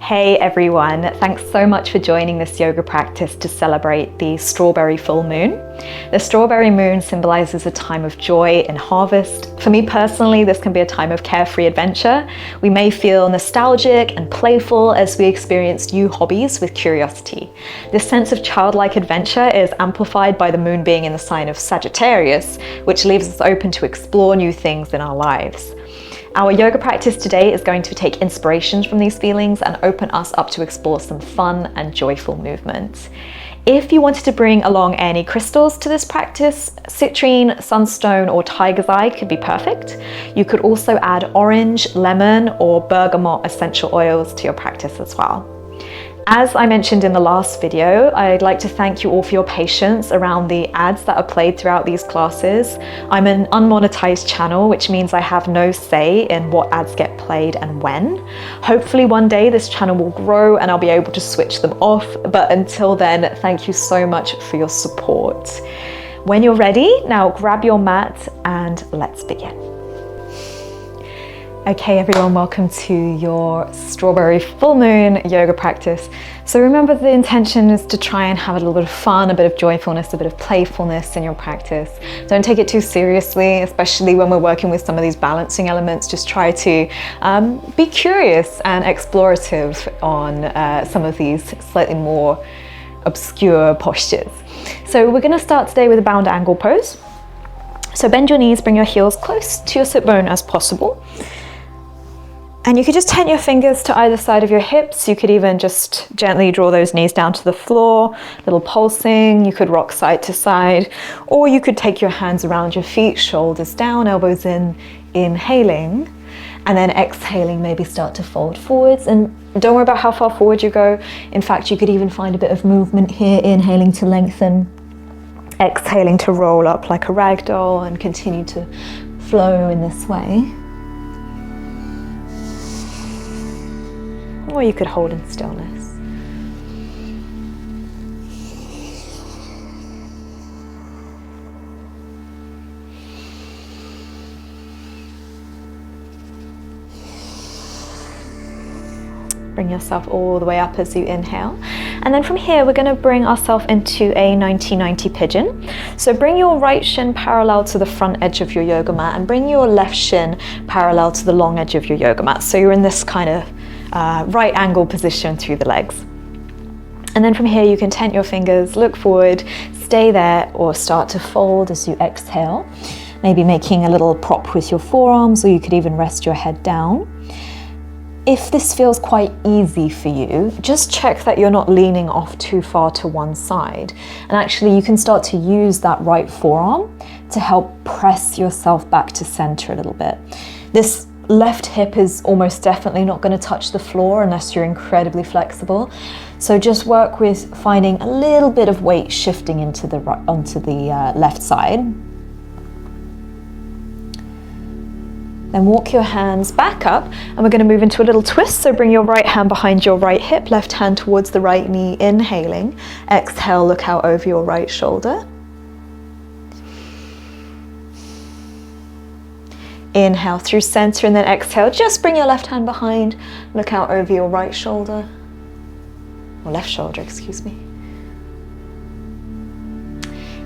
Hey everyone, thanks so much for joining this yoga practice to celebrate the strawberry full moon. The strawberry moon symbolises a time of joy and harvest. For me personally, this can be a time of carefree adventure. We may feel nostalgic and playful as we experience new hobbies with curiosity. This sense of childlike adventure is amplified by the moon being in the sign of Sagittarius, which leaves us open to explore new things in our lives. Our yoga practice today is going to take inspirations from these feelings and open us up to explore some fun and joyful movement. If you wanted to bring along any crystals to this practice, citrine, sunstone, or tiger's eye could be perfect. You could also add orange, lemon, or bergamot essential oils to your practice as well. As I mentioned in the last video, I'd like to thank you all for your patience around the ads that are played throughout these classes. I'm an unmonetized channel, which means I have no say in what ads get played and when. Hopefully one day this channel will grow and I'll be able to switch them off, but until then, thank you so much for your support. When you're ready, now grab your mat and let's begin. Okay everyone, welcome to your strawberry full moon yoga practice. So remember, the intention is to try and have a little bit of fun, a bit of joyfulness, a bit of playfulness in your practice. Don't take it too seriously, especially when we're working with some of these balancing elements. Just try to be curious and explorative on some of these slightly more obscure postures. So we're going to start today with a bound angle pose. So bend your knees, bring your heels close to your sit bone as possible. And you could just tent your fingers to either side of your hips. You could even just gently draw those knees down to the floor, little pulsing. You could rock side to side, or you could take your hands around your feet, shoulders down, elbows in, inhaling, and then exhaling, maybe start to fold forwards. And don't worry about how far forward you go. In fact, you could even find a bit of movement here, inhaling to lengthen, exhaling to roll up like a rag doll, and continue to flow in this way. Or you could hold in stillness. Bring yourself all the way up as you inhale. And then from here, we're going to bring ourselves into a 90-90 pigeon. So bring your right shin parallel to the front edge of your yoga mat and bring your left shin parallel to the long edge of your yoga mat. So you're in this kind of right angle position through the legs. And then from here you can tent your fingers, look forward, stay there, or start to fold as you exhale, maybe making a little prop with your forearms, or you could even rest your head down. If this feels quite easy for you, just check that you're not leaning off too far to one side. And actually you can start to use that right forearm to help press yourself back to center a little bit. This left hip is almost definitely not going to touch the floor unless you're incredibly flexible. So just work with finding a little bit of weight shifting into the right, onto the left side. Then walk your hands back up and we're going to move into a little twist. So bring your right hand behind your right hip, left hand towards the right knee, inhaling. Exhale, look out over your right shoulder. Inhale through center and then exhale. Just bring your left hand behind, look out over your right shoulder, or left shoulder, excuse me.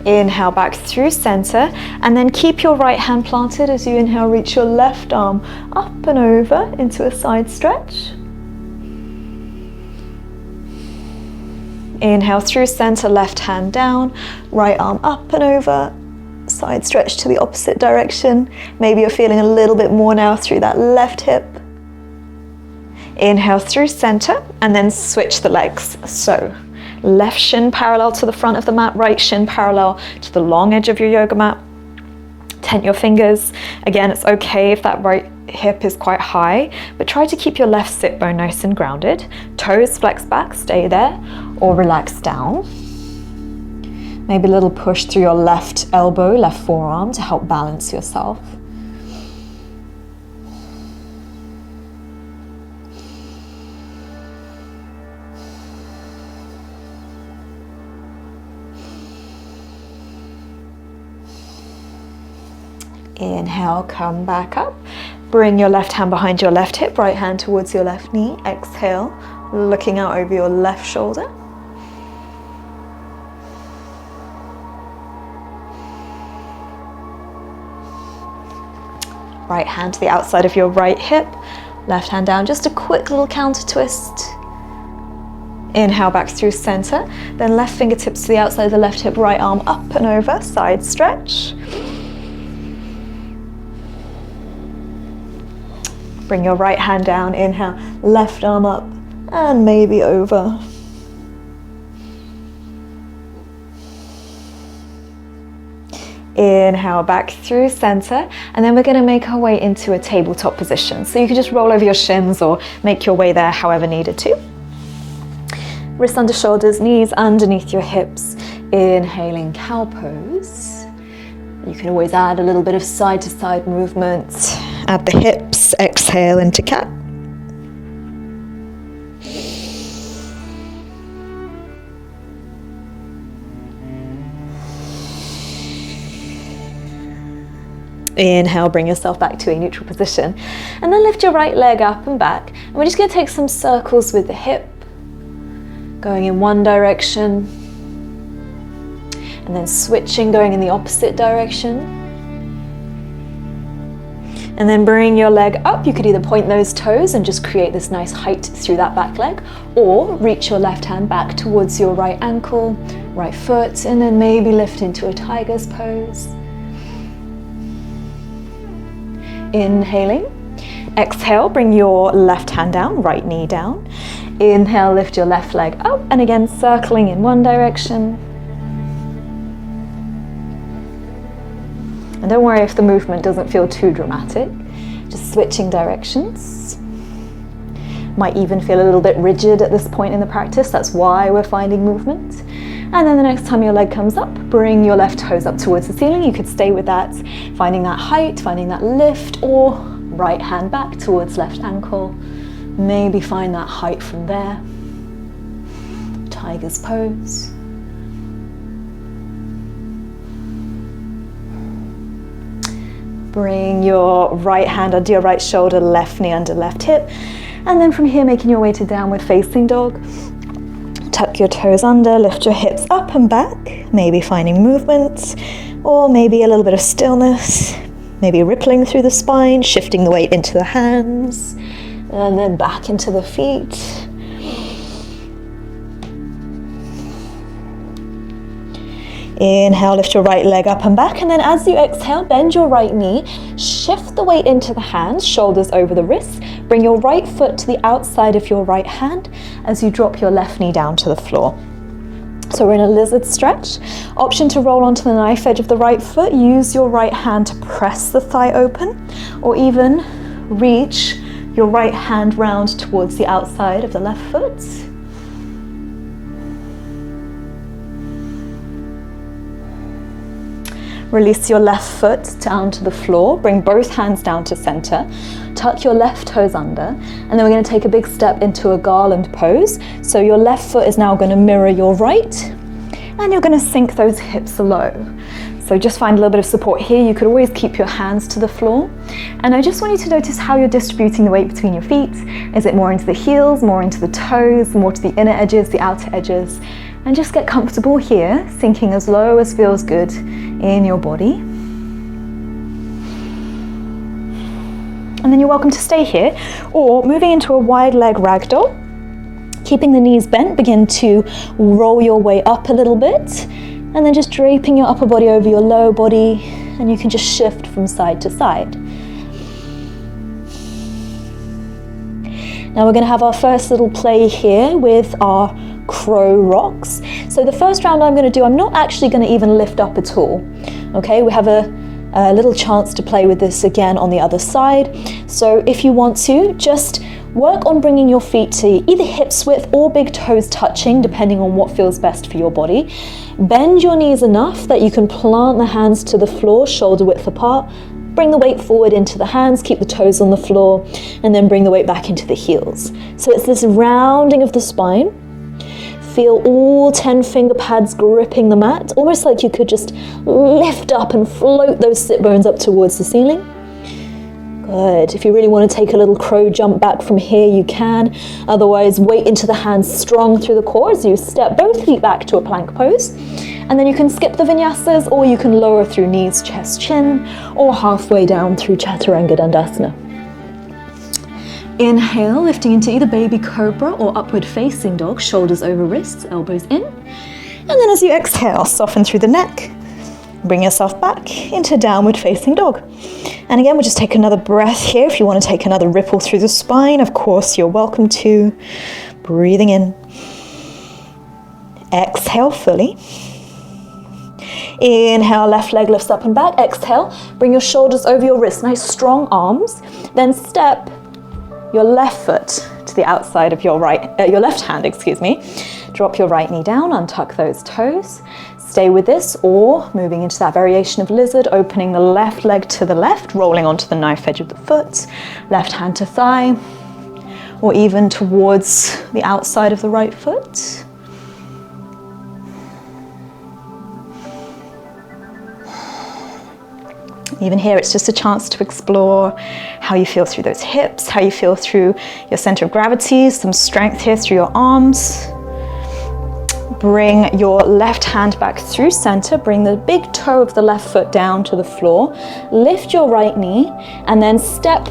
Inhale back through center and then keep your right hand planted as you inhale, reach your left arm up and over into a side stretch. Inhale through center, left hand down, right arm up and over, side stretch to the opposite direction. Maybe you're feeling a little bit more now through that left hip. Inhale through center and then switch the legs. So left shin parallel to the front of the mat, right shin parallel to the long edge of your yoga mat. Tent your fingers. Again, it's okay if that right hip is quite high, but try to keep your left sit bone nice and grounded. Toes flex back, stay there, or relax down. Maybe a little push through your left elbow, left forearm to help balance yourself. Inhale, come back up. Bring your left hand behind your left hip, right hand towards your left knee. Exhale, looking out over your left shoulder. Right hand to the outside of your right hip, left hand down, just a quick little counter twist. Inhale back through center, then left fingertips to the outside of the left hip, right arm up and over, side stretch. Bring your right hand down, inhale, left arm up and maybe over. Inhale back through center, and then we're going to make our way into a tabletop position. So you can just roll over your shins or make your way there however needed to. Wrists under shoulders, knees underneath your hips. Inhaling cow pose. You can always add a little bit of side to side movement at the hips. Exhale into cat. Inhale, bring yourself back to a neutral position, and then lift your right leg up and back, and we're just going to take some circles with the hip, going in one direction and then switching, going in the opposite direction, and then bring your leg up. You could either point those toes and just create this nice height through that back leg, or reach your left hand back towards your right ankle, right foot, and then maybe lift into a tiger's pose. Inhaling, exhale, bring your left hand down, right knee down. Inhale, lift your left leg up, and again circling in one direction. And don't worry if the movement doesn't feel too dramatic, just switching directions. Might even feel a little bit rigid at this point in the practice, that's why we're finding movement. And then the next time your leg comes up, bring your left toes up towards the ceiling. You could stay with that, finding that height, finding that lift, or right hand back towards left ankle. Maybe find that height from there. Tiger's pose. Bring your right hand under your right shoulder, left knee under left hip. And then from here, making your way to downward facing dog. Tuck your toes under, lift your hips up and back, maybe finding movement, or maybe a little bit of stillness, maybe rippling through the spine, shifting the weight into the hands, and then back into the feet. Inhale, lift your right leg up and back, and then as you exhale, bend your right knee, shift the weight into the hands, shoulders over the wrists, bring your right foot to the outside of your right hand as you drop your left knee down to the floor. So we're in a lizard stretch. Option to roll onto the knife edge of the right foot, use your right hand to press the thigh open, or even reach your right hand round towards the outside of the left foot. Release your left foot down to the floor, bring both hands down to center, tuck your left toes under, and then we're going to take a big step into a garland pose. So your left foot is now going to mirror your right, and you're going to sink those hips low. So just find a little bit of support here. You could always keep your hands to the floor. And I just want you to notice how you're distributing the weight between your feet. Is it more into the heels, more into the toes, more to the inner edges, the outer edges? And just get comfortable here, sinking as low as feels good in your body. And then you're welcome to stay here, or moving into a wide leg ragdoll. Keeping the knees bent, begin to roll your way up a little bit, and then just draping your upper body over your lower body, and you can just shift from side to side. Now we're going to have our first little play here with our crow rocks. So the first round I'm going to do, I'm not actually going to even lift up at all. Okay, we have a little chance to play with this again on the other side. So if you want to, just work on bringing your feet to either hips width or big toes touching, depending on what feels best for your body. Bend your knees enough that you can plant the hands to the floor, shoulder width apart. Bring the weight forward into the hands, keep the toes on the floor, and then bring the weight back into the heels. So it's this rounding of the spine. Feel all 10 finger pads gripping the mat, almost like you could just lift up and float those sit bones up towards the ceiling. Good. If you really want to take a little crow jump back from here, you can. Otherwise, weight into the hands strong through the core as you step both feet back to a plank pose. And then you can skip the vinyasas, or you can lower through knees, chest, chin, or halfway down through Chaturanga Dandasana. Inhale, lifting into either baby cobra or upward facing dog, shoulders over wrists, elbows in. And then as you exhale, soften through the neck. Bring yourself back into downward facing dog. And again, we'll just take another breath here. If you want to take another ripple through the spine, of course, you're welcome to. Breathing in. Exhale fully. Inhale, left leg lifts up and back. Exhale, bring your shoulders over your wrists, nice strong arms. Then step your left foot to the outside of your your left hand, excuse me. Drop your right knee down, untuck those toes. Stay with this, or moving into that variation of lizard, opening the left leg to the left, rolling onto the knife edge of the foot, left hand to thigh, or even towards the outside of the right foot. Even here, it's just a chance to explore how you feel through those hips, how you feel through your center of gravity, some strength here through your arms. Bring your left hand back through center, bring the big toe of the left foot down to the floor, lift your right knee, and then step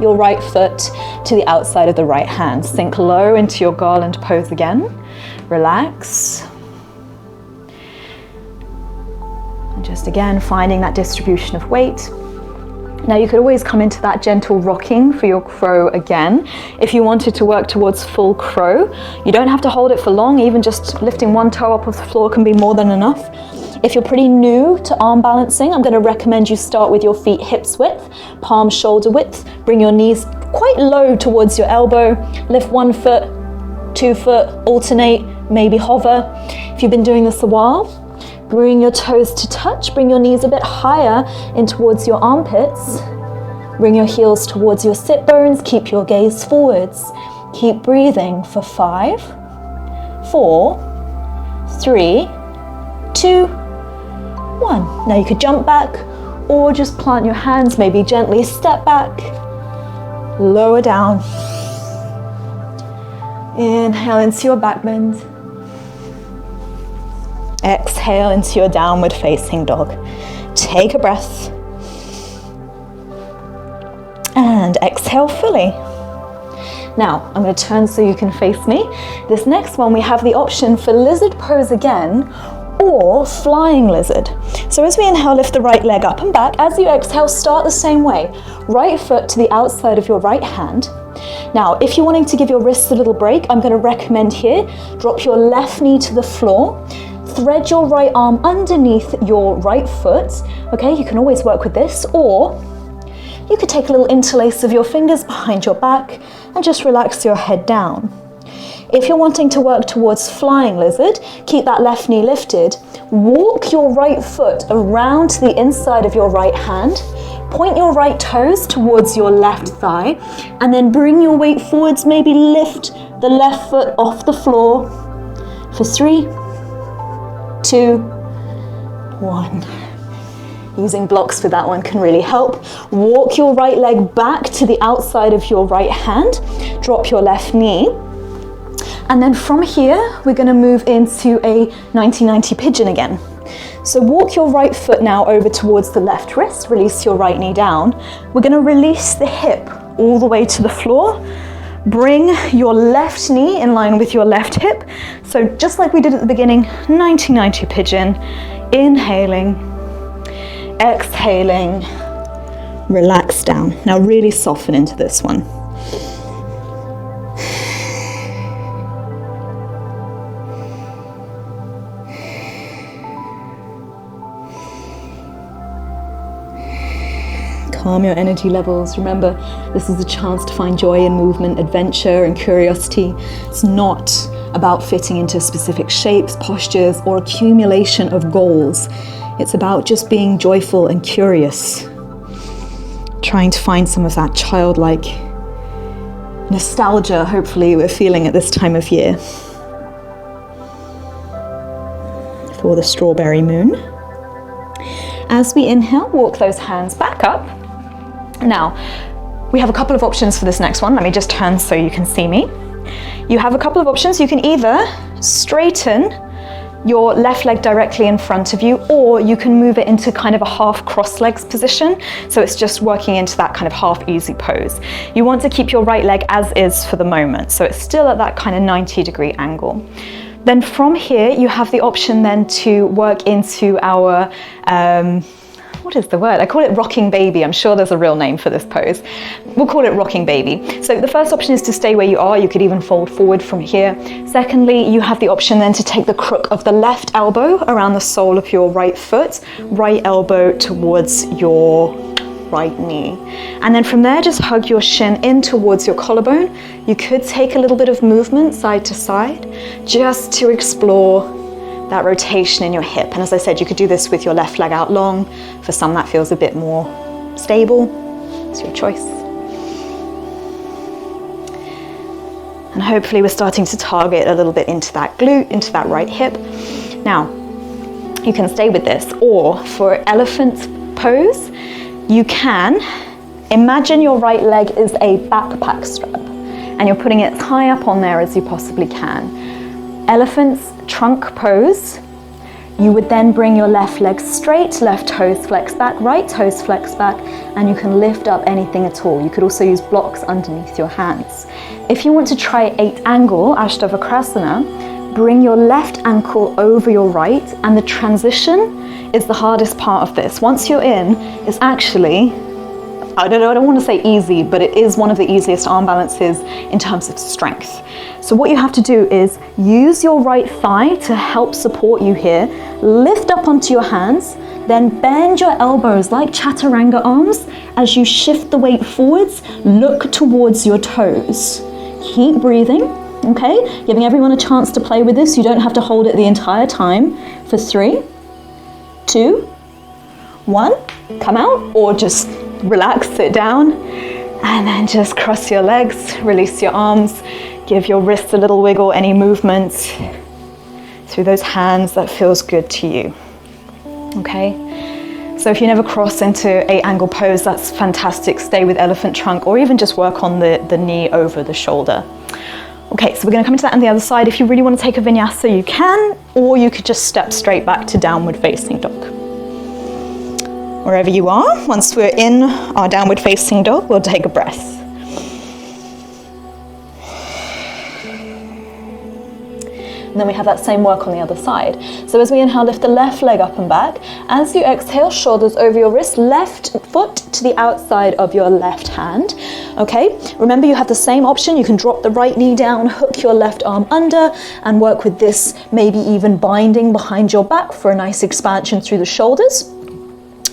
your right foot to the outside of the right hand. Sink low into your garland pose again. Relax. And just again, finding that distribution of weight. Now you could always come into that gentle rocking for your crow again. If you wanted to work towards full crow, you don't have to hold it for long, even just lifting one toe up off the floor can be more than enough. If you're pretty new to arm balancing, I'm going to recommend you start with your feet hips width, palm shoulder width, bring your knees quite low towards your elbow, lift 1 foot, 2 foot, alternate, maybe hover. If you've been doing this a while, bring your toes to touch, bring your knees a bit higher in towards your armpits. Bring your heels towards your sit bones, keep your gaze forwards. Keep breathing for 5, 4, 3, 2, 1. Now you could jump back or just plant your hands, maybe gently step back, lower down. Inhale into your back bend. Exhale into your downward facing dog. Take a breath. And exhale fully. Now, I'm going to turn so you can face me. This next one, we have the option for lizard pose again, or flying lizard. So as we inhale, lift the right leg up and back. As you exhale, start the same way. Right foot to the outside of your right hand. Now, if you're wanting to give your wrists a little break, I'm going to recommend here, drop your left knee to the floor. Thread your right arm underneath your right foot. Okay, you can always work with this, or you could take a little interlace of your fingers behind your back and just relax your head down. If you're wanting to work towards flying lizard, keep that left knee lifted. Walk your right foot around to the inside of your right hand. Point your right toes towards your left thigh, and then bring your weight forwards. Maybe lift the left foot off the floor for 3, 2, 1. Using blocks for that one can really help. Walk your right leg back to the outside of your right hand. Drop your left knee. And then from here, we're going to move into a 90-90 pigeon again. So walk your right foot now over towards the left wrist. Release your right knee down. We're going to release the hip all the way to the floor. Bring your left knee in line with your left hip. So just like we did at the beginning, 90-90 pigeon. Inhaling, exhaling, relax down. Now really soften into this one. Calm your energy levels. Remember, this is a chance to find joy in movement, adventure, and curiosity. It's not about fitting into specific shapes, postures, or accumulation of goals. It's about just being joyful and curious, trying to find some of that childlike nostalgia, hopefully, we're feeling at this time of year for the strawberry moon. As we inhale, walk those hands back up. Now, we have a couple of options for this next one. Let me just turn so you can see me. You have a couple of options. You can either straighten your left leg directly in front of you, or you can move it into kind of a half cross legs position. So it's just working into that kind of half easy pose. You want to keep your right leg as is for the moment. So it's still at that kind of 90-degree angle. Then from here, you have the option then to work into our, what is the word? I call it rocking baby. I'm sure there's a real name for this pose. We'll call it rocking baby. So the first option is to stay where you are. You could even fold forward from here. Secondly, you have the option then to take the crook of the left elbow around the sole of your right foot, right elbow towards your right knee. And then from there, just hug your shin in towards your collarbone. You could take a little bit of movement side to side just to explore that rotation in your hip. And as I said, you could do this with your left leg out long. For some, that feels a bit more stable. It's your choice. And hopefully we're starting to target a little bit into that glute, into that right hip. Now, you can stay with this, or for elephant pose, you can imagine your right leg is a backpack strap and you're putting it as high up on there as you possibly can. Elephant's trunk pose, you would then bring your left leg straight, left toes flex back, right toes flex back, and you can lift up anything at all. You could also use blocks underneath your hands. If you want to try 8-angle Ashtavakrasana, bring your left ankle over your right, and the transition is the hardest part of this. Once you're in, it's actually, I don't want to say easy, but it is one of the easiest arm balances in terms of strength. So what you have to do is use your right thigh to help support you here, lift up onto your hands, then bend your elbows like chaturanga arms. As you shift the weight forwards, look towards your toes. Keep breathing, okay? Giving everyone a chance to play with this. You don't have to hold it the entire time. For 3, 2, 1, come out, or just relax, sit down, and then just cross your legs, release your arms, give your wrists a little wiggle, any movement through those hands that feels good to you, okay? So if you never cross into 8-angle pose, that's fantastic. Stay with elephant trunk, or even just work on the knee over the shoulder. Okay, so we're going to come into that on the other side. If you really want to take a vinyasa, you can, or you could just step straight back to downward facing dog. Wherever you are, once we're in our downward facing dog, we'll take a breath. And then we have that same work on the other side. So as we inhale, lift the left leg up and back. As you exhale, shoulders over your wrist, left foot to the outside of your left hand. Okay, remember you have the same option. You can drop the right knee down, hook your left arm under, and work with this, maybe even binding behind your back for a nice expansion through the shoulders.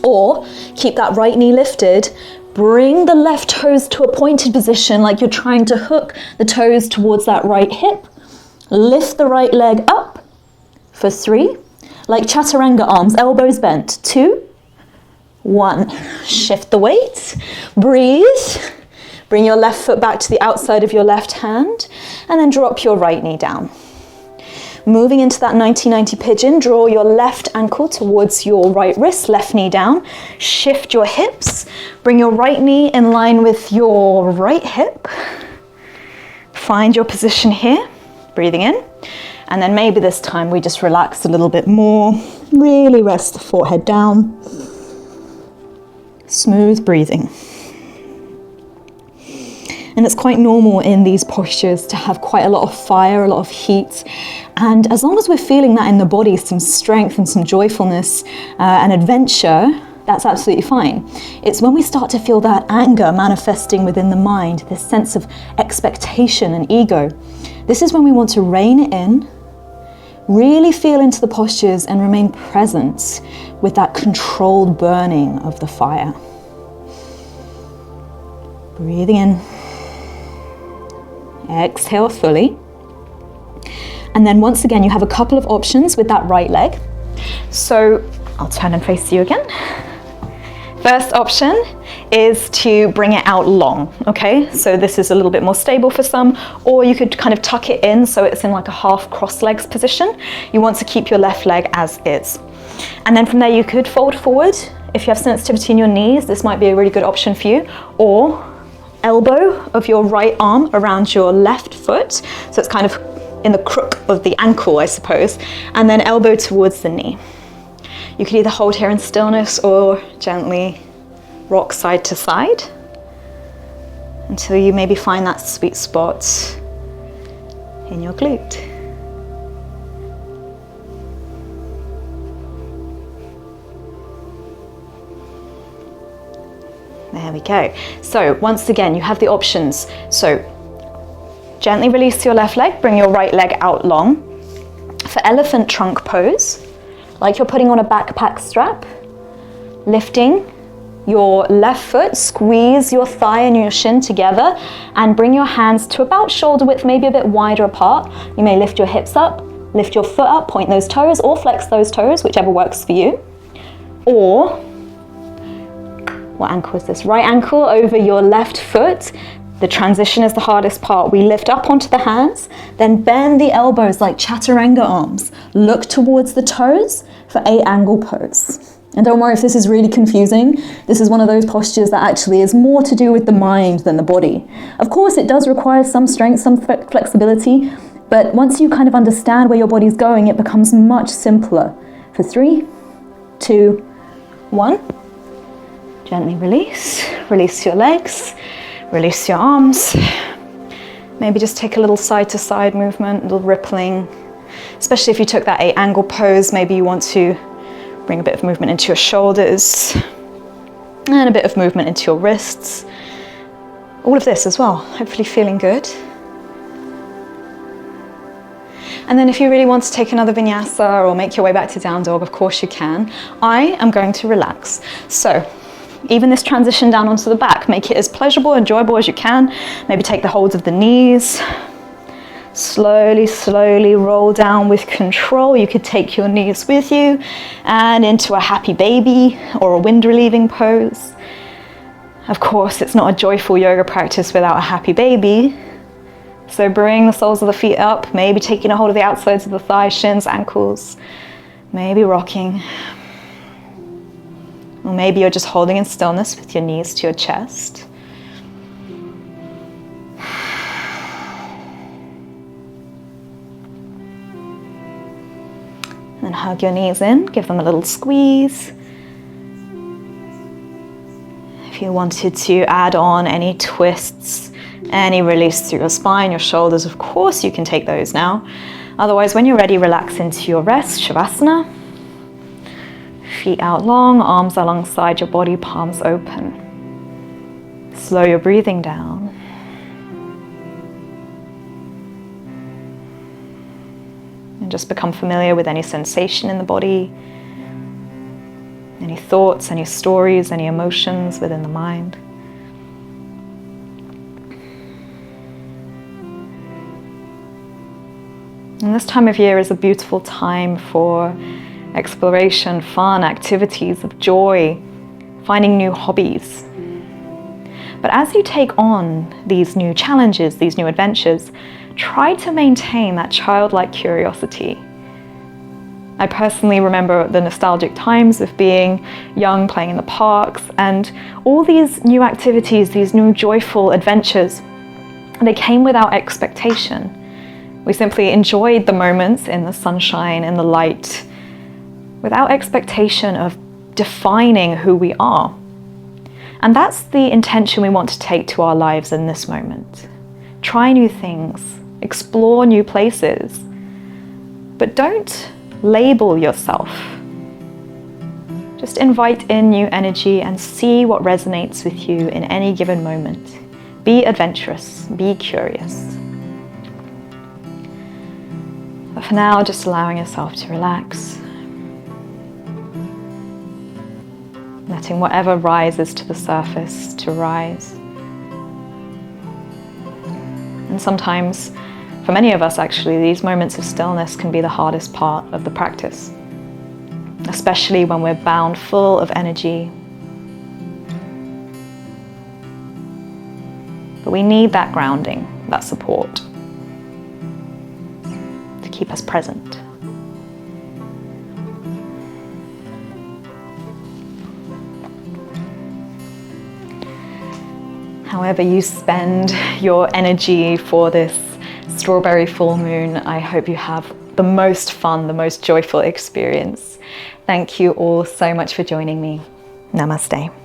Or keep that right knee lifted, bring the left toes to a pointed position like you're trying to hook the toes towards that right hip. Lift the right leg up for 3, like chaturanga arms, elbows bent. 2, 1, shift the weight, breathe, bring your left foot back to the outside of your left hand, and then drop your right knee down. Moving into that 90-90 pigeon, draw your left ankle towards your right wrist, left knee down, shift your hips, bring your right knee in line with your right hip, find your position here, breathing in, and then maybe this time we just relax a little bit more, really rest the forehead down, smooth breathing. And it's quite normal in these postures to have quite a lot of fire, a lot of heat. And as long as we're feeling that in the body, some strength and some joyfulness and adventure, that's absolutely fine. It's when we start to feel that anger manifesting within the mind, this sense of expectation and ego. This is when we want to rein it in, really feel into the postures and remain present with that controlled burning of the fire. Breathing in. Exhale fully. And then once again, you have a couple of options with that right leg. So I'll turn and face you again. First option is to bring it out long, okay? So this is a little bit more stable for some, or you could kind of tuck it in so it's in like a half cross legs position. You want to keep your left leg as is. And then from there you could fold forward if you have sensitivity in your knees, this might be a really good option for you. Or elbow of your right arm around your left foot. So it's kind of in the crook of the ankle, I suppose, and then elbow towards the knee. You could either hold here in stillness or gently rock side to side until you maybe find that sweet spot in your glute. There we go. So once again, you have the options. So gently release your left leg, bring your right leg out long. For elephant trunk pose, like you're putting on a backpack strap, lifting your left foot, squeeze your thigh and your shin together and bring your hands to about shoulder width, maybe a bit wider apart. You may lift your hips up, lift your foot up, point those toes or flex those toes, whichever works for you. Or, what ankle is this? Right ankle over your left foot. The transition is the hardest part. We lift up onto the hands, then bend the elbows like chaturanga arms. Look towards the toes for a angle pose. And don't worry if this is really confusing. This is one of those postures that actually is more to do with the mind than the body. Of course, it does require some strength, some flexibility, but once you kind of understand where your body's going, it becomes much simpler. For 3, 2, 1. Gently release. Release your legs. Release your arms. Maybe just take a little side to side movement, a little rippling. Especially if you took that 8 angle pose, maybe you want to bring a bit of movement into your shoulders and a bit of movement into your wrists. All of this as well, hopefully feeling good. And then if you really want to take another vinyasa or make your way back to down dog, of course you can. I am going to relax. So even this transition down onto the back, make it as pleasurable, enjoyable as you can. Maybe take the holds of the knees. Slowly, slowly roll down with control. You could take your knees with you and into a happy baby or a wind relieving pose. Of course, it's not a joyful yoga practice without a happy baby. So bring the soles of the feet up, maybe taking a hold of the outsides of the thighs, shins, ankles, maybe rocking. Or maybe you're just holding in stillness with your knees to your chest. Then hug your knees in, give them a little squeeze. If you wanted to add on any twists, any release through your spine, your shoulders, of course you can take those now. Otherwise, when you're ready, relax into your rest, Shavasana. Feet out long, arms alongside your body, palms open. Slow your breathing down. And just become familiar with any sensation in the body, any thoughts, any stories, any emotions within the mind. And this time of year is a beautiful time for exploration, fun, activities of joy, finding new hobbies. But as you take on these new challenges, these new adventures, try to maintain that childlike curiosity. I personally remember the nostalgic times of being young, playing in the parks, and all these new activities, these new joyful adventures, they came without expectation. We simply enjoyed the moments in the sunshine, in the light, without expectation of defining who we are. And that's the intention we want to take to our lives in this moment. Try new things, explore new places, but don't label yourself. Just invite in new energy and see what resonates with you in any given moment. Be adventurous, be curious. But for now, just allowing yourself to relax. Letting whatever rises to the surface to rise. And sometimes, for many of us actually, these moments of stillness can be the hardest part of the practice, especially when we're bound full of energy. But we need that grounding, that support, to keep us present. However you spend your energy for this strawberry full moon, I hope you have the most fun, the most joyful experience. Thank you all so much for joining me. Namaste.